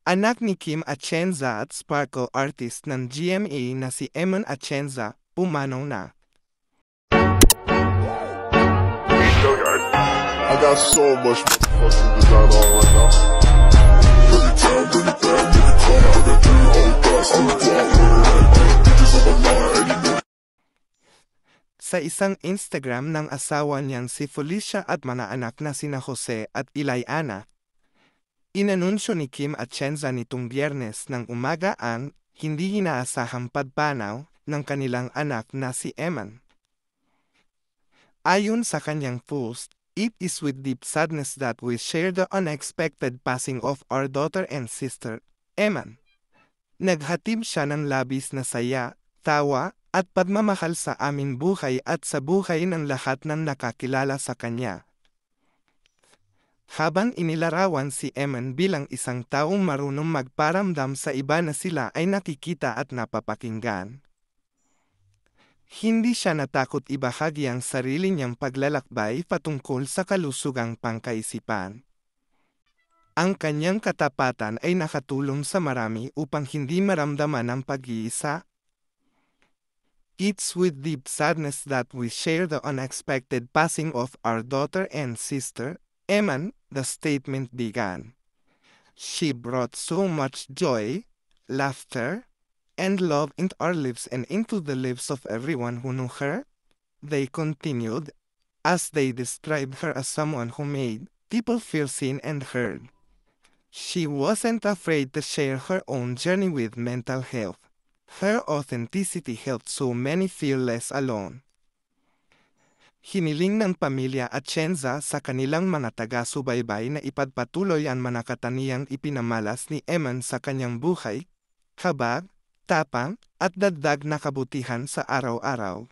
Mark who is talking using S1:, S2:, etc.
S1: Anak ni Kim Atienza at sparkle artist ng GMA na si Eman Atienza, pumanaw na.
S2: I got so much motherfucking design on right now. Every time, bring it back, make it come out that damn old glass. I'm the dog with it right there. Bitches on the line, and you know.
S1: Sa isang Instagram ng asawa niyang si Felicia at mga anak na sina Jose at Ilayana, inanunsyo ni Kim Atienza nitong Biyernes ng umaga ang hindi inaasahang pagpanaw ng kanilang anak na si Eman. Ayon sa kanyang post, "It is with deep sadness that we share the unexpected passing of our daughter and sister, Eman." Naghatid siya ng labis na saya, tawa, at pagmamahal sa aming buhay at sa buhay ng lahat ng nakakilala sa kanya. Habang inilarawan si Eman bilang isang taong marunong magparamdam sa iba na sila ay nakikita at napapakinggan. Hindi siya natakot ibahagi ang sarili niyang paglalakbay patungkol sa kalusugang pangkaisipan. Ang kanyang katapatan ay nakatulong sa marami upang hindi maramdaman ang pag-iisa. "It's with deep sadness that we share the unexpected passing of our daughter and sister, Eman," the statement began. "She brought so much joy, laughter, and love into our lives and into the lives of everyone who knew her," they continued, as they described her as someone who made people feel seen and heard. She wasn't afraid to share her own journey with mental health. Her authenticity helped so many feel less alone. Hiniling ng pamilya Atienza sa kanilang mga taga-subaybay na ipagpatuloy ang manakataniyang ipinamalas ni Eman sa kanyang buhay, habag, tapang, at dagdag na kabutihan sa araw-araw.